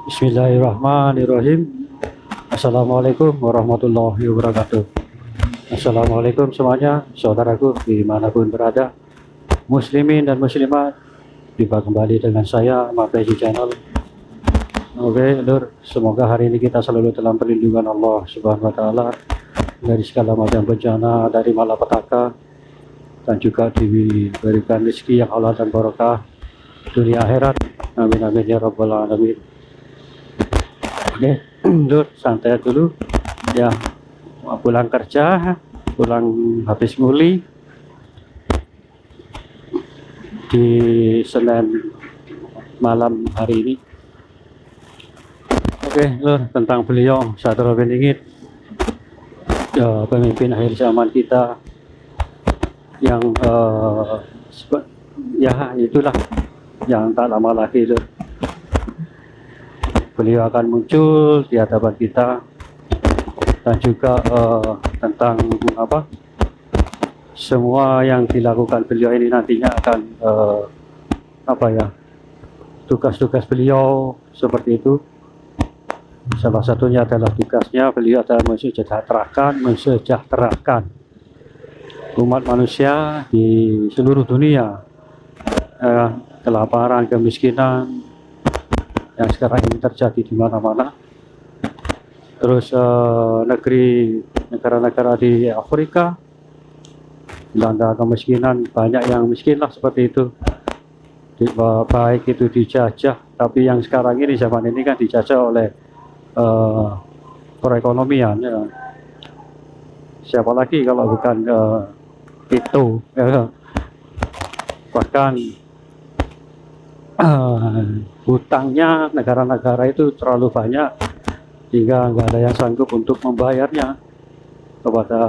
Bismillahirrahmanirrahim. Assalamualaikum warahmatullahi wabarakatuh. Assalamualaikum semuanya, saudaraku dimanapun berada, muslimin dan muslimat. Jumpa kembali dengan saya, Mapesi Channel. Oke, Lur, semoga hari ini kita selalu dalam perlindungan Allah Subhanahu wa Ta'ala dari segala macam bencana, dari malapetaka, dan juga diberikan rezeki yang halal dan barokah dunia akhirat. Amin amin ya rabbal alamin. Oke, Lur, santai dulu ya, mau pulang kerja, pulang habis nguli di Senin malam hari ini. Oke, Lur, tentang beliau Sadra bin Ingid, ya, pemimpin akhir zaman kita yang ya itulah yang tak lama lagi, Lur, beliau akan muncul di hadapan kita, dan juga tentang apa semua yang dilakukan beliau ini nantinya akan apa ya, tugas-tugas beliau seperti itu. Salah satunya adalah tugasnya beliau adalah mensejahterakan umat manusia di seluruh dunia, kelaparan, kemiskinan yang sekarang ini terjadi di mana-mana. Terus negara-negara di Afrika dilanda kemiskinan, banyak yang miskin lah seperti itu. Baik itu dijajah, tapi yang sekarang ini zaman ini kan dijajah oleh perekonomian ya. Siapa lagi kalau bukan itu ya. Bahkan hutangnya negara-negara itu terlalu banyak hingga nggak ada yang sanggup untuk membayarnya kepada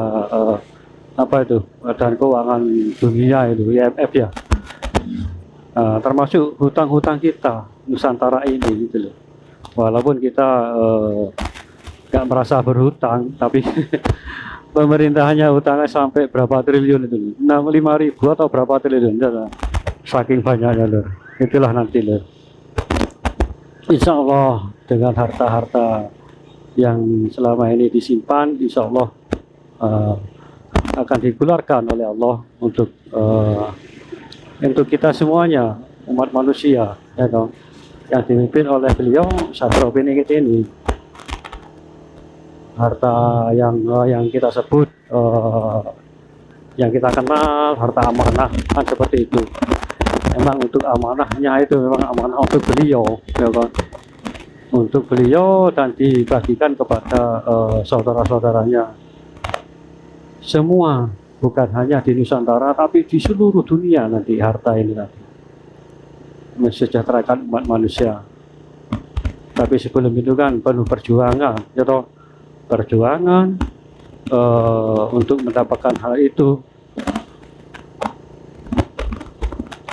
apa itu, Badan Keuangan Dunia itu, IMF ya. Termasuk hutang-hutang kita Nusantara ini gitu loh. Walaupun kita nggak merasa berhutang, tapi pemerintahnya hutangnya sampai berapa triliun itu, 65.000 atau berapa triliun ya, saking banyaknya, Lur. Itulah nanti, Lur, insya Allah dengan harta-harta yang selama ini disimpan, insya Allah akan dikeluarkan oleh Allah untuk kita semuanya, umat manusia ya dong, yang dipimpin oleh beliau Sadra bin Ingid ini. Harta yang kita sebut, yang kita kenal harta amanah kan seperti itu. Memang untuk amanahnya itu memang amanah untuk beliau ya kan, untuk beliau, dan dibagikan kepada saudara-saudaranya semua, bukan hanya di Nusantara tapi di seluruh dunia. Nanti harta ini nanti mensejahterakan umat manusia. Tapi sebelum itu kan penuh perjuangan ya toh, perjuangan untuk mendapatkan hal itu.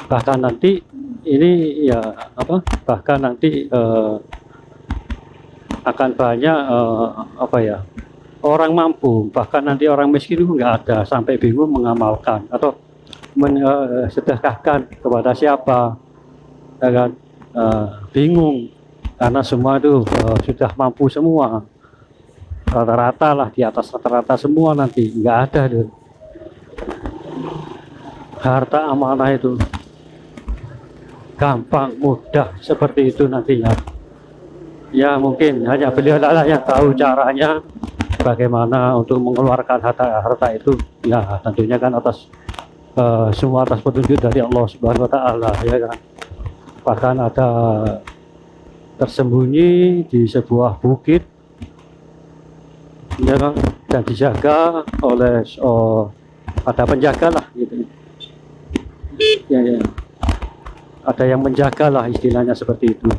Bahkan nanti ini ya apa, bahkan nanti akan banyak apa ya, orang mampu, bahkan nanti orang miskin itu nggak ada, sampai bingung mengamalkan atau sedekahkan kepada siapa ya kan. Bingung karena semua itu sudah mampu semua, rata-rata lah, di atas rata-rata semua, nanti nggak ada tuh harta amanah itu gampang mudah seperti itu nantinya. Ya mungkin hanya beliau lah yang tahu caranya bagaimana untuk mengeluarkan harta itu. Ya tentunya kan atas semua atas petunjuk dari Allah Subhanahu wa Ta'ala ya kan. Bahkan ada tersembunyi di sebuah bukit ya kan, dan dijaga oleh ada penjaga lah gitu ya, ya. Ada yang menjaga lah istilahnya seperti itu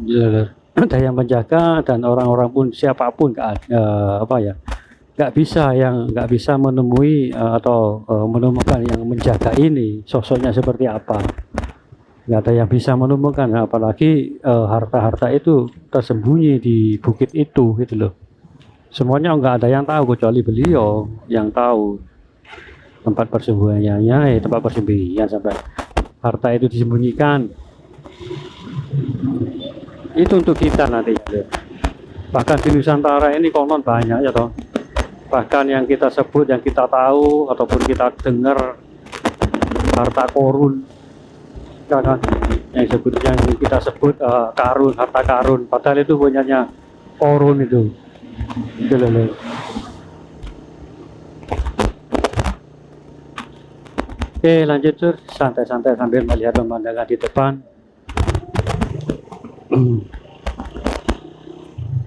ya. Ada yang menjaga, dan orang-orang pun siapapun apa ya, nggak bisa menemui atau menemukan yang menjaga ini sosoknya seperti apa. Nggak ada yang bisa menemukan, apalagi harta-harta itu tersembunyi di bukit itu gitu loh. Semuanya nggak ada yang tahu kecuali beliau yang tahu tempat persembunyiannya, tempat persembunyian sampai harta itu disembunyikan. Itu untuk kita nanti. Bahkan di Nusantara ini konon banyak ya toh. Bahkan yang kita sebut, yang kita tahu ataupun kita dengar harta korun, kan? Yang kita sebut karun, harta karun. Padahal itu punyanya korun itu. Gitu loh. Oke, lanjut Sur, santai-santai sambil melihat pemandangan di depan.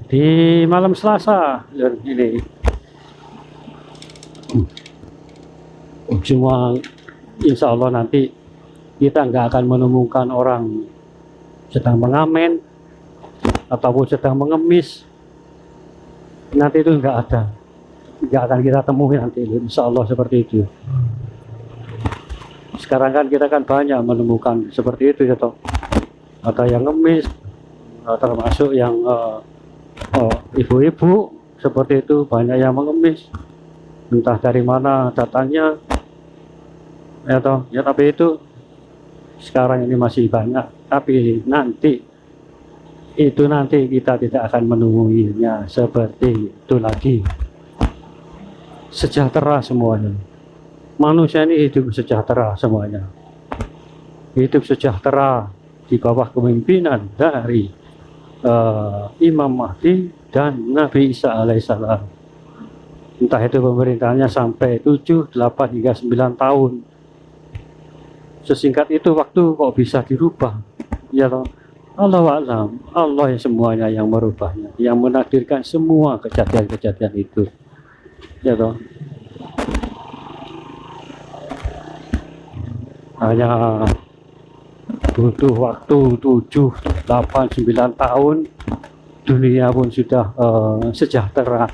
Di malam Selasa ini semua insya Allah nanti kita nggak akan menemukan orang sedang mengamen ataupun sedang mengemis. Nanti itu nggak akan kita temui nanti, insya Allah seperti itu. Sekarang kan kita kan banyak menemukan seperti itu ya toh. Ada yang ngemis, termasuk yang ibu-ibu seperti itu, banyak yang mengemis, entah dari mana datangnya ya toh ya. Tapi itu sekarang ini masih banyak, tapi nanti kita tidak akan menemuinya seperti itu lagi. Sejahtera semuanya, manusia ini hidup sejahtera semuanya, hidup sejahtera di bawah kepemimpinan dari Imam Mahdi dan Nabi Isa alaihissalam. Entah itu pemerintahnya sampai 7, 8 hingga 9 tahun. Sesingkat itu waktu kok bisa dirubah? Ya toh, Allah alam, Allah yang semuanya yang merubahnya, yang menakdirkan semua kejadian-kejadian itu. Ya toh. Hanya butuh waktu 7, 8, 9 tahun, dunia pun sudah sejahtera.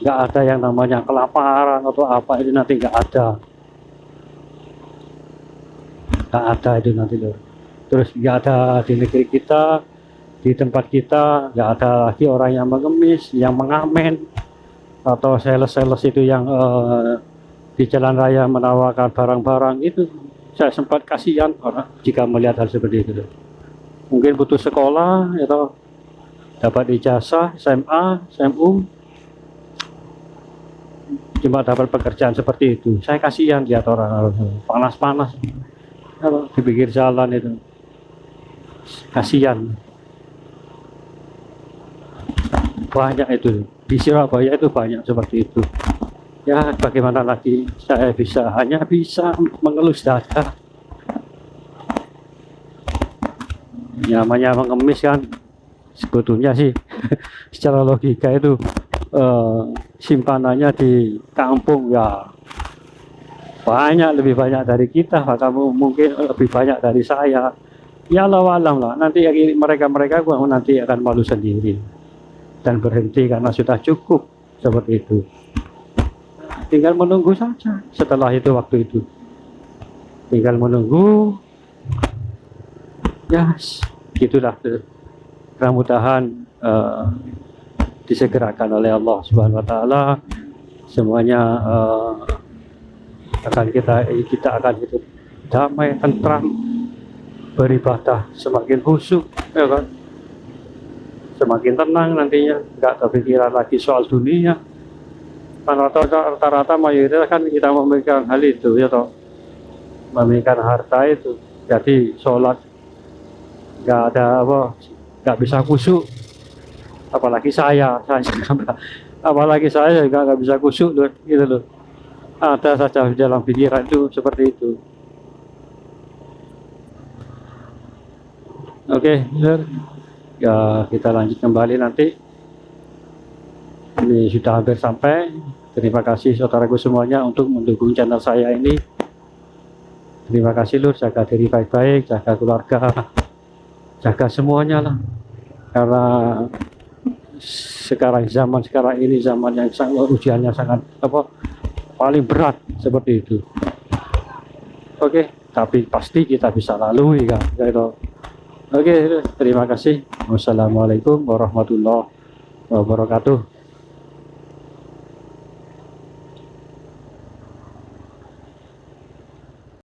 Nggak ada yang namanya kelaparan atau apa, itu nanti nggak ada itu nanti loh. Terus nggak ada di negeri kita, di tempat kita, nggak ada lagi orang yang mengemis, yang mengamen, atau sales-sales itu yang di jalan raya menawarkan barang-barang itu. Saya sempat kasihan orang jika melihat hal seperti itu. Mungkin butuh sekolah atau dapat ijazah SMA, SMU, cuma dapat pekerjaan seperti itu. Saya kasihan lihat orang panas-panas di pinggir jalan itu, kasihan. Banyak itu di Surabaya, itu banyak seperti itu. Ya bagaimana lagi, saya hanya bisa mengelus dada. Namanya mengemis kan sebetulnya sih secara logika itu simpanannya di kampung ya banyak, lebih banyak dari kita, bahkan mungkin lebih banyak dari saya. Ya Allah alam lah, nanti mereka nanti akan malu sendiri dan berhenti karena sudah cukup seperti itu. Tinggal menunggu saja. Setelah itu, waktu itu tinggal menunggu. Ya gitulah. Mudah-mudahan disegerakan oleh Allah Subhanahu wa taala. Semuanya kita akan hidup damai, tentram, beribadah semakin khusyuk, ya kan? Semakin tenang nantinya, nggak kepikiran lagi soal dunia. Rata-rata mayoritas kan kita memikirkan hal itu ya toh, memikirkan harta itu. Jadi sholat nggak bisa khusyuk, apalagi saya apalagi saya juga nggak bisa khusyuk loh, gitu loh. Ada saja dalam pikiran itu seperti itu. Oke, ya kita lanjut kembali nanti. Ini sudah hampir sampai. Terima kasih saudaraku semuanya untuk mendukung channel saya ini. Terima kasih Lur, jaga diri baik-baik, jaga keluarga, jaga semuanya lah. Karena zaman sekarang ini zaman yang sangat, ujiannya sangat paling berat seperti itu. Oke, tapi pasti kita bisa lalui kan. Oke, terima kasih. Wassalamualaikum warahmatullahi wabarakatuh.